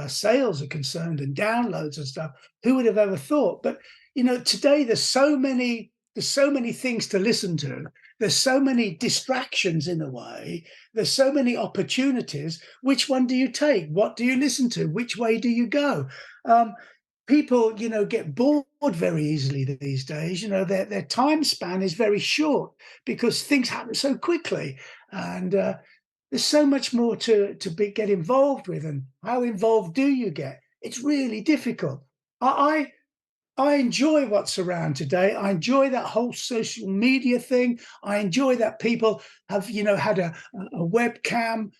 Speaker 2: sales are concerned and downloads and stuff. Who would have ever thought? But today there's so many things to listen to. There's so many distractions in a way. There's so many opportunities. Which one do you take? What do you listen to? Which way do you go? Um, People, get bored very easily these days. Their time span is very short because things happen so quickly, and there's so much more to get involved with. And how involved do you get? It's really difficult. I I enjoy what's around today. I enjoy that whole social media thing. I enjoy that people have, had a webcam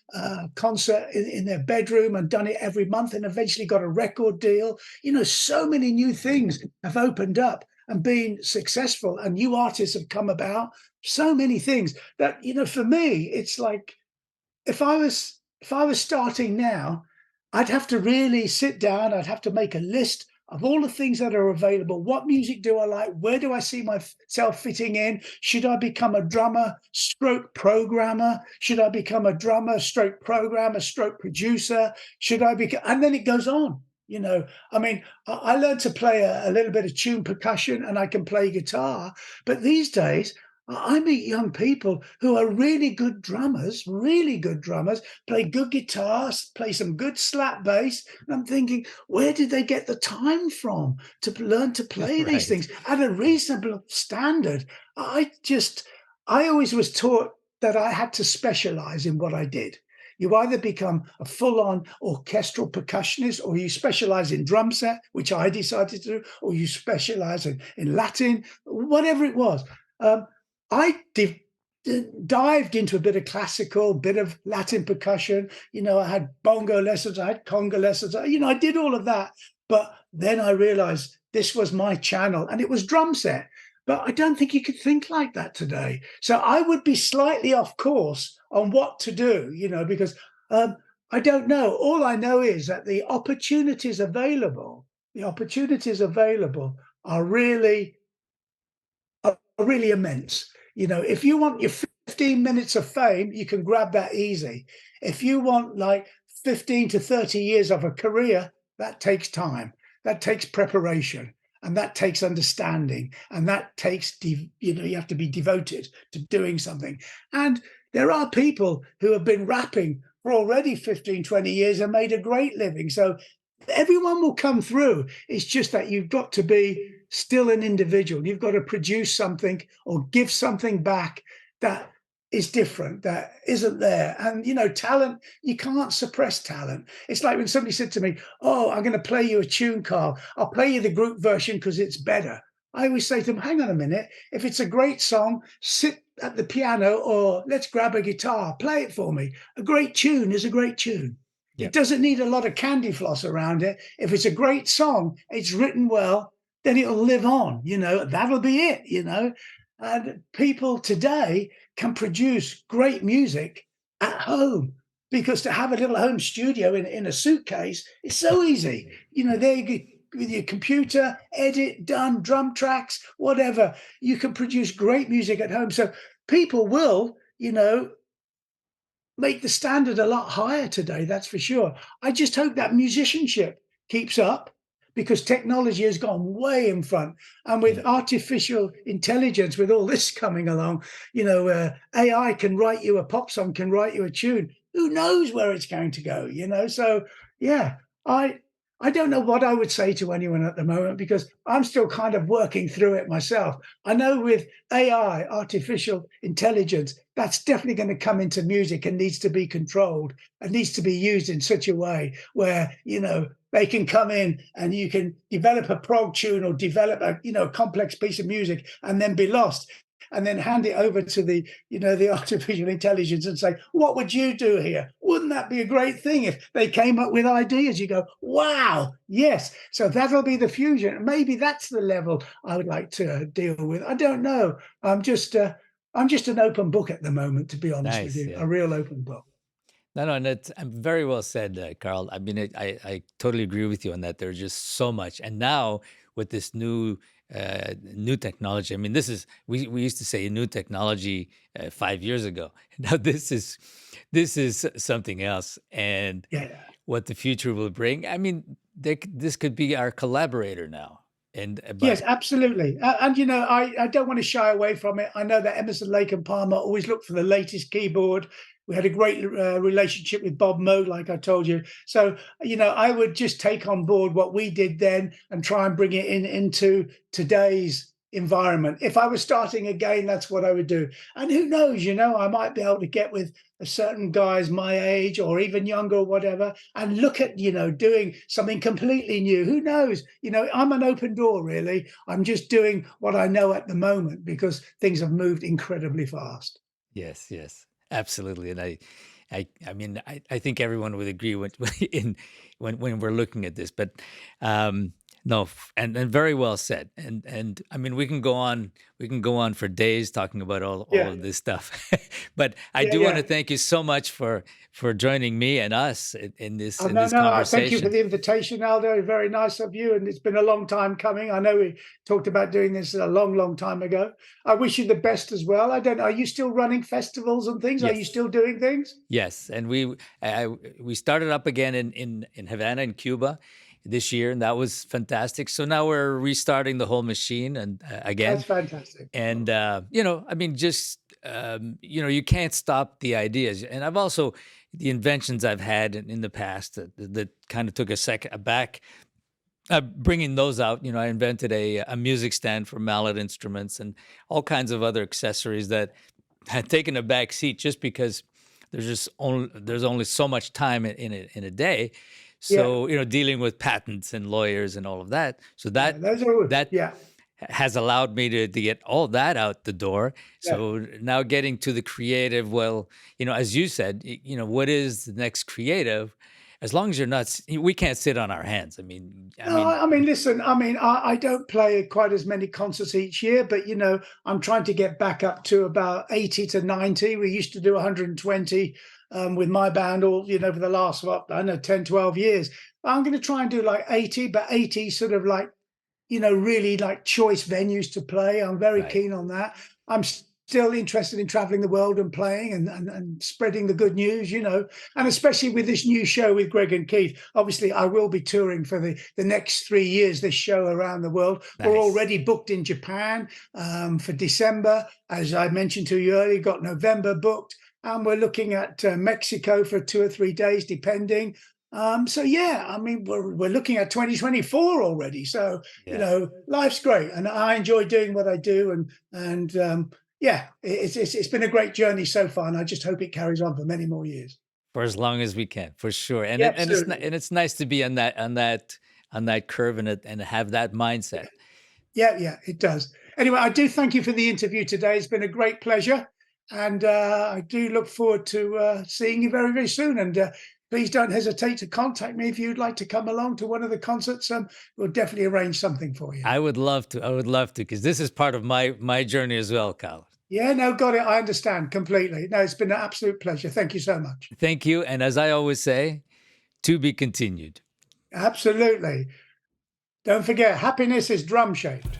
Speaker 2: concert in their bedroom and done it every month and eventually got a record deal. So many new things have opened up and been successful, and new artists have come about. So many things that, for me, it's like if I was starting now, I'd have to really sit down. I'd have to make a list of all the things that are available. What music do I like? Where do I see myself fitting in? Should I become a drummer, stroke programmer? Should I become a drummer, stroke programmer, stroke producer? Should I become? And then it goes on. I mean, I learned to play a little bit of tune percussion and I can play guitar. But these days, I meet young people who are really good drummers, play good guitars, play some good slap bass. And I'm thinking, where did they get the time from to learn to play these
Speaker 1: Right.
Speaker 2: things at a reasonable standard? I just, I always was taught that I had to specialize in what I did. You either become a full-on orchestral percussionist, or you specialize in drum set, which I decided to do, or you specialize in Latin, whatever it was. Um, I dived into a bit of classical, bit of Latin percussion. I had bongo lessons, I had conga lessons. I did all of that. But then I realized this was my channel, and it was drum set. But I don't think you could think like that today. So I would be slightly off course on what to do, because I don't know. All I know is that the opportunities available are really immense. If you want your 15 minutes of fame, you can grab that easy. If you want like 15 to 30 years of a career, that takes time, that takes preparation, and that takes understanding, and that takes, you have to be devoted to doing something. And there are people who have been rapping for already 15, 20 years and made a great living. So everyone will come through. It's just that you've got to be still an individual. You've got to produce something or give something back that is different, that isn't there. And talent, you can't suppress talent. It's like when somebody said to me, "Oh, I'm going to play you a tune, Carl. I'll play you the group version because it's better." I always say to them, "Hang on a minute. If it's a great song, sit at the piano, or let's grab a guitar, play it for me. A great tune is a great tune. It
Speaker 1: Yep.
Speaker 2: doesn't need a lot of candy floss around it. If it's a great song, it's written well, then it'll live on, that'll be it. And people today can produce great music at home, because to have a little home studio in a suitcase is so easy. There you go, with your computer, edit, done, drum tracks, whatever. You can produce great music at home. So people will, make the standard a lot higher today, that's for sure. I just hope that musicianship keeps up, because technology has gone way in front. And with
Speaker 1: Mm.
Speaker 2: artificial intelligence, with all this coming along, AI can write you a pop song, can write you a tune. Who knows where it's going to go? So, yeah, I I don't know what I would say to anyone at the moment, because I'm still kind of working through it myself. I know with AI, artificial intelligence, that's definitely going to come into music and needs to be controlled and needs to be used in such a way where, they can come in and you can develop a prog tune or develop a complex piece of music and then be lost, and then hand it over to the artificial intelligence and say, what would you do here? Wouldn't that be a great thing if they came up with ideas? You go, wow, yes. So that'll be the fusion. Maybe that's the level I would like to deal with. I don't know. I'm just an open book at the moment, to be honest with
Speaker 1: Nice.
Speaker 2: you,
Speaker 1: Yeah.
Speaker 2: a real open book.
Speaker 1: No, no, and that's very well said, Carl. I mean, I totally agree with you on that. There's just so much, and now with this new technology. I mean, we used to say new technology 5 years ago. Now this is something else, and
Speaker 2: Yeah.
Speaker 1: what the future will bring. I mean, this could be our collaborator now, and
Speaker 2: Yes,
Speaker 1: but
Speaker 2: absolutely. And I don't want to shy away from it. I know that Emerson, Lake and Palmer always look for the latest keyboard. We had a great relationship with Bob Moog, like I told you. So, I would just take on board what we did then and try and bring it into today's environment. If I was starting again, that's what I would do. And who knows, I might be able to get with a certain guys my age or even younger or whatever, and look at, doing something completely new. Who knows? I'm an open door, really. I'm just doing what I know at the moment, because things have moved incredibly fast.
Speaker 1: yes, yes, absolutely. And I mean, I think everyone would agree when in when we're looking at this. But um, no, and very well said. And I mean, we can go on for days talking about all
Speaker 2: Yeah,
Speaker 1: of this stuff. But I
Speaker 2: yeah,
Speaker 1: do want
Speaker 2: yeah.
Speaker 1: to thank you so much for joining me and us in this
Speaker 2: Oh,
Speaker 1: in
Speaker 2: no,
Speaker 1: this
Speaker 2: no, thank you for
Speaker 1: conversation.
Speaker 2: the invitation, Aldo. Very nice of you. And it's been a long time coming. I know we talked about doing this a long, long time ago. I wish you the best as well. I don't know. Are you still running festivals and things? Are you
Speaker 1: Yes.
Speaker 2: still doing things?
Speaker 1: Yes, and we started up again in Havana in Cuba, this year, and that was fantastic. So now we're restarting the whole machine and
Speaker 2: That's
Speaker 1: again.
Speaker 2: fantastic.
Speaker 1: And I mean, just you can't stop the ideas. And I've also the inventions I've had in the past that kind of took a back. Bringing those out, I invented a music stand for mallet instruments and all kinds of other accessories that had taken a back seat just because there's only so much time in a day.
Speaker 2: Yeah,
Speaker 1: So dealing with patents and lawyers and all of that. So
Speaker 2: yeah, those are
Speaker 1: that
Speaker 2: yeah,
Speaker 1: has allowed me to get all that out the door.
Speaker 2: yeah.
Speaker 1: So now getting to the creative, well, as you said, what is the next creative? As long as you're not, we can't sit on our hands. I
Speaker 2: No,
Speaker 1: mean,
Speaker 2: I mean, listen, I mean, I don't play quite as many concerts each year, but I'm trying to get back up to about 80 to 90. We used to do 120 with my band all, for the last, what, I don't know, 10, 12 years. I'm going to try and do like 80, but 80 sort of like, really like choice venues to play. I'm very
Speaker 1: right.
Speaker 2: keen on that. I'm still interested in traveling the world and playing and spreading the good news, and especially with this new show with Greg and Keith. Obviously, I will be touring for the next 3 years, this show around the world. We're
Speaker 1: Nice.
Speaker 2: already booked in Japan for December. As I mentioned to you earlier, got November booked. And we're looking at Mexico for 2 or 3 days, depending. So yeah, I mean, we're looking at 2024 already. So
Speaker 1: Yeah.
Speaker 2: life's great, and I enjoy doing what I do, and yeah, it's been a great journey so far, and I just hope it carries on for many more years.
Speaker 1: For as long as we can, for sure. And
Speaker 2: Yeah,
Speaker 1: and
Speaker 2: absolutely.
Speaker 1: it's nice to be on that curve and have that mindset.
Speaker 2: Yeah, yeah, it does. Anyway, I do thank you for the interview today. It's been a great pleasure, and I do look forward to seeing you very, very soon. And please don't hesitate to contact me if you'd like to come along to one of the concerts. We'll definitely arrange something for you.
Speaker 1: I would love to. I would love to, because this is part of my journey as well, Kyle.
Speaker 2: Yeah, no, got it. I understand completely. No, it's been an absolute pleasure. Thank you so much.
Speaker 1: Thank you. And as I always say, to be continued.
Speaker 2: Absolutely. Don't forget, happiness is drum shaped.